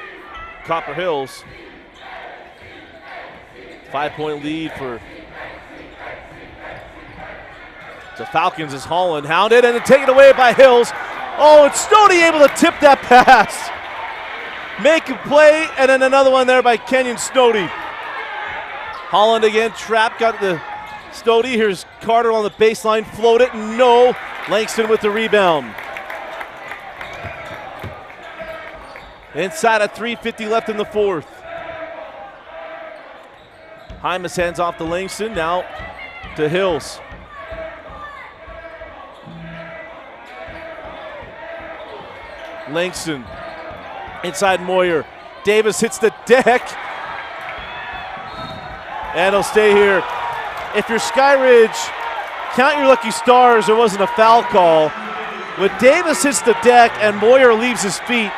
Copper Hills. 5-point lead for the Falcons as Holland hounded and then taken away by Hills. Oh, and Stoney able to tip that pass. Make a play, and then another one there by Kenyon Stoney. Holland again, trapped, got the Stoney. Here's Carter on the baseline, float it, no. Langston with the rebound. Inside of 3:50 left in the fourth. Hymas hands off to Langston, now to Hills. Langston inside Moyer. Davis hits the deck. And he'll stay here. If you're Skyridge, count your lucky stars, there wasn't a foul call. When Davis hits the deck and Moyer leaves his feet,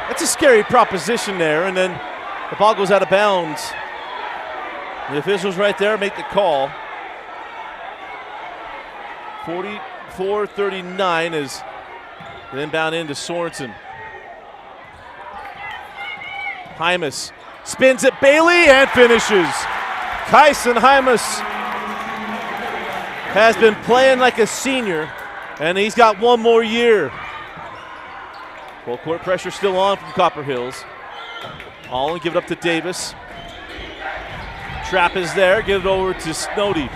that's a scary proposition there, and then the ball goes out of bounds. The officials right there make the call. 44-39 is the inbound into Sorensen. Hymas spins it, Bailey, and finishes. Kyson Hymas has been playing like a senior, and he's got one more year. Full court pressure still on from Copper Hills. Holland give it up to Davis. Trap is there, give it over to Snowdy.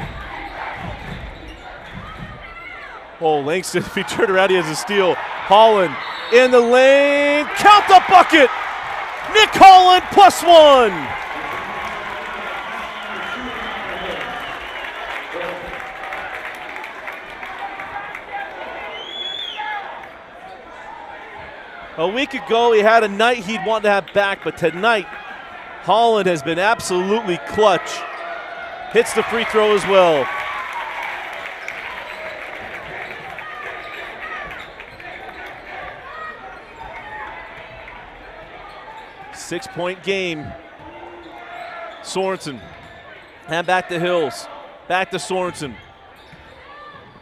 Oh, Langston, if he turned around, he has a steal. Holland in the lane, count the bucket! Nick Holland +1! A week ago, he had a night he'd want to have back, but tonight, Holland has been absolutely clutch. Hits the free throw as well. Six-point game. Sorensen. And back to Hills. Back to Sorensen.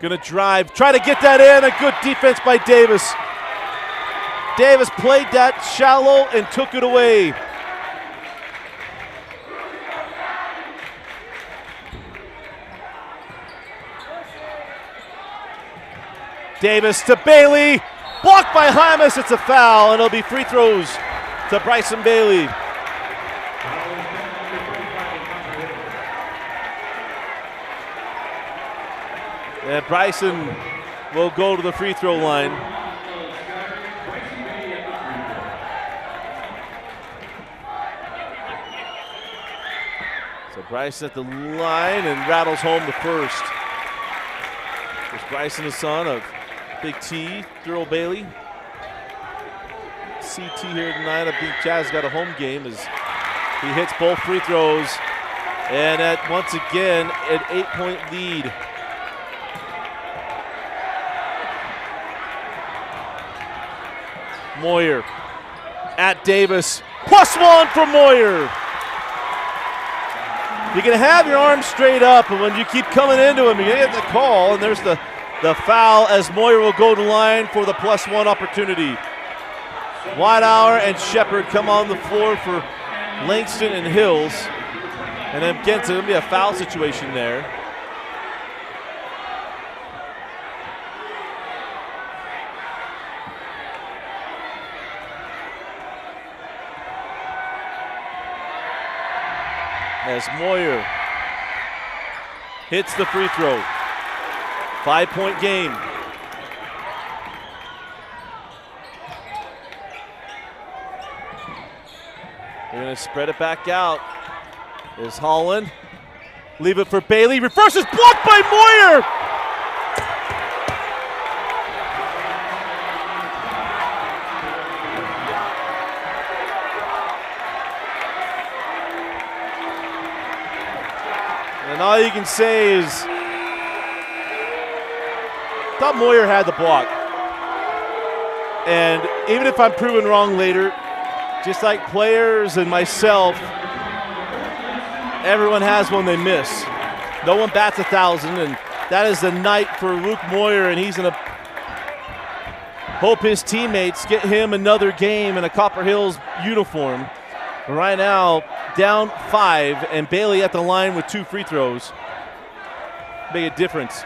Gonna drive, try to get that in. A good defense by Davis. Davis played that shallow and took it away. Davis to Bailey. Blocked by Hymas. It's a foul, and it'll be free throws to Bryson Bailey. And Bryson will go to the free throw line. So Bryson at the line and rattles home the first. There's Bryson, the son of Big T, Thurl Bailey. CT here tonight. I think Jazz got a home game as he hits both free throws. And at once again, an 8-point lead. Moyer at Davis. +1 for Moyer. You can have your arms straight up, and when you keep coming into him, you're going to get the call, and there's the foul as Moyer will go to line for the +1 opportunity. Whitehour and Shepard come on the floor for Langston and Hills. And then again, it's going to be a foul situation there. As Moyer hits the free throw. 5-point game. They're going to spread it back out. There's Holland. Leave it for Bailey. Reverses, blocked by Moyer. And all you can say is, I thought Moyer had the block. And even if I'm proven wrong later, just like players and myself, everyone has one they miss. No one bats 1,000, and that is the night for Luke Moyer, and he's going to hope his teammates get him another game in a Copper Hills uniform. Right now, down 5, and Bailey at the line with 2 free throws. Make a difference.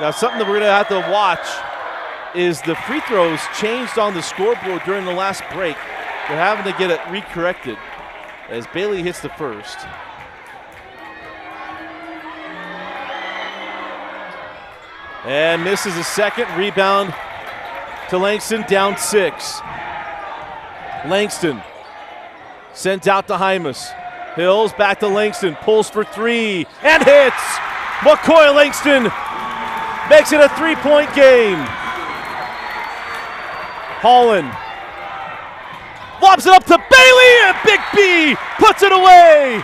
Now, something that we're going to have to watch is the free throws changed on the scoreboard during the last break. They're having to get it recorrected as Bailey hits the first. And misses a second. Rebound to Langston, down 6. Langston sent out to Hymas. Hills back to Langston, pulls for 3 and hits. McCoy Langston makes it a 3-point game. Holland lobs it up to Bailey, and Big B puts it away.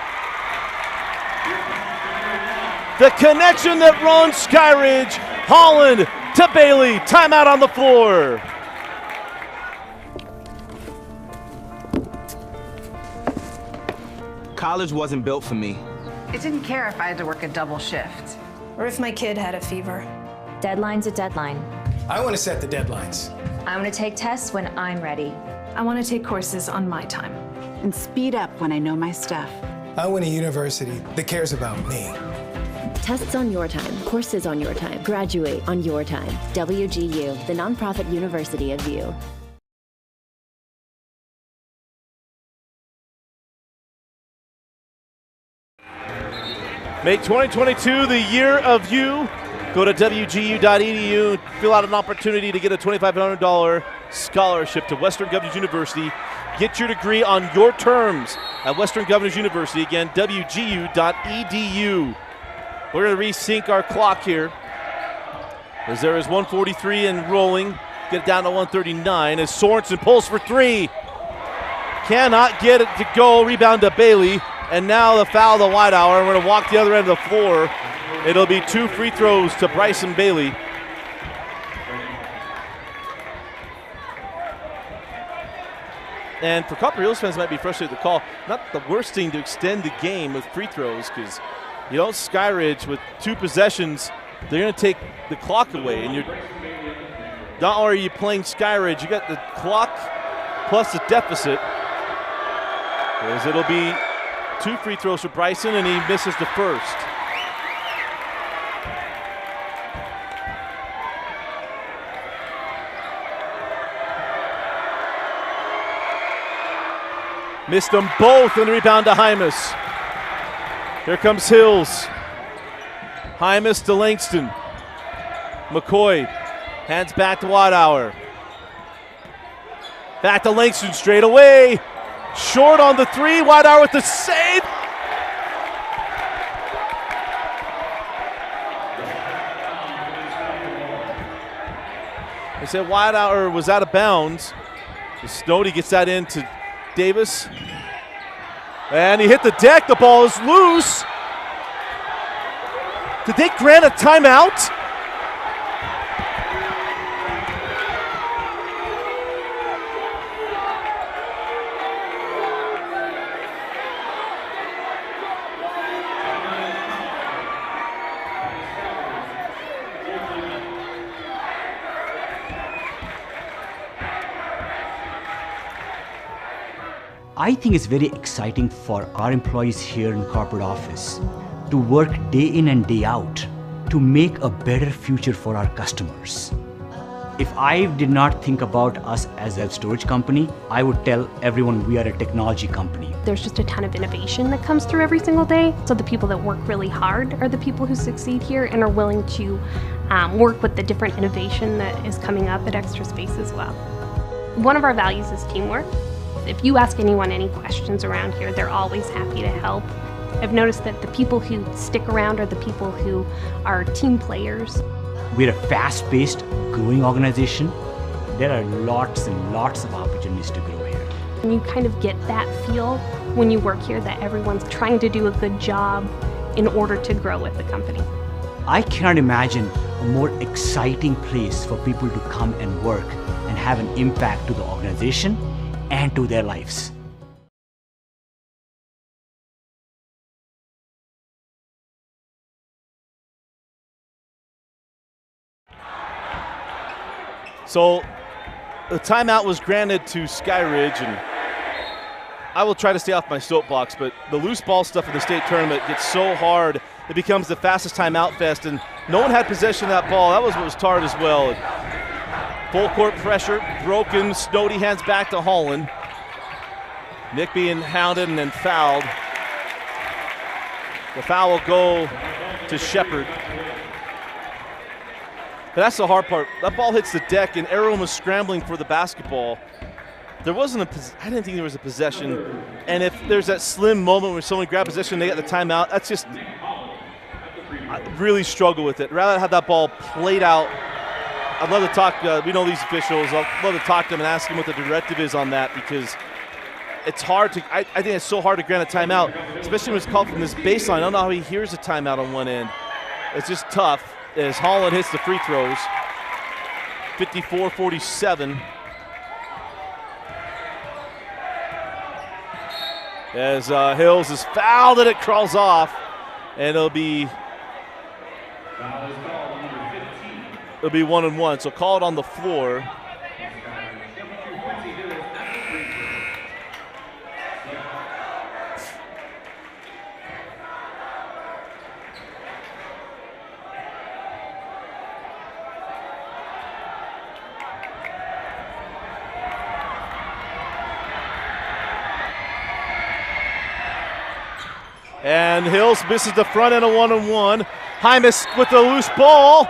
The connection that runs Skyridge. Holland to Bailey. Timeout on the floor. College wasn't built for me. I didn't care if I had to work a double shift. Or if my kid had a fever. Deadline's a deadline. I want to set the deadlines. I want to take tests when I'm ready. I want to take courses on my time. And speed up when I know my stuff. I want a university that cares about me. Tests on your time, courses on your time, graduate on your time. WGU, the nonprofit university of you. Make 2022 the year of you. Go to WGU.edu, fill out an opportunity to get a $2,500 scholarship to Western Governors University. Get your degree on your terms at Western Governors University. Again, WGU.edu. We're going to resync our clock here as there is 143 and rolling. Get it down to 139 as Sorensen pulls for 3. Cannot get it to go. Rebound to Bailey. And now the foul to Whitehour. We're going to walk the other end of the floor. It'll be 2 free throws to Bryson Bailey. And for Copper Hills fans might be frustrated with the call. Not the worst thing to extend the game with free throws because you don't Skyridge with 2 possessions they're going to take the clock away, and you're not only are you playing Skyridge, you got the clock plus the deficit. As it'll be 2 free throws for Bryson, and he misses the first. Missed them both, and the rebound to Hymas. Here comes Hills. Hymas to Langston. McCoy hands back to Wadauer. Back to Langston straight away. Short on the 3. Wadauer with the save. They said Wadauer was out of bounds. Snowdy gets that into Davis. And he hit the deck. The ball is loose. Did they grant a timeout? I think it's very exciting for our employees here in corporate office to work day in and day out to make a better future for our customers. If I did not think about us as a storage company, I would tell everyone we are a technology company. There's just a ton of innovation that comes through every single day. So the people that work really hard are the people who succeed here and are willing to work with the different innovation that is coming up at Extra Space as well. One of our values is teamwork. If you ask anyone any questions around here, they're always happy to help. I've noticed that the people who stick around are the people who are team players. We're a fast-paced, growing organization. There are lots and lots of opportunities to grow here. And you kind of get that feel when you work here that everyone's trying to do a good job in order to grow with the company. I cannot imagine a more exciting place for people to come and work and have an impact to the organization and to their lives. So the timeout was granted to Skyridge, and I will try to stay off my soapbox, but the loose ball stuff in the state tournament gets so hard, it becomes the fastest timeout fest, and no one had possession of that ball. That was what was tarred as well. Full court pressure, broken. Snowdy hands back to Holland. Nick being hounded and then fouled. The foul will go to Shepard. But that's the hard part. That ball hits the deck, and everyone was scrambling for the basketball. There wasn't I didn't think there was a possession. And if there's that slim moment where someone grabs possession, they get the timeout, that's just, I really struggle with it. Rather have that ball played out. I'd love to talk, we know these officials, I'd love to talk to them and ask them what the directive is on that, because it's hard to, I think it's so hard to grant a timeout, especially when it's called from this baseline. I don't know how he hears a timeout on one end. It's just tough as Holland hits the free throws. 54-47. As Hills is fouled and it crawls off, and it'll be 1-on-1. So call it on the floor. And Hills misses the front end of 1-on-1. Hymas with the loose ball.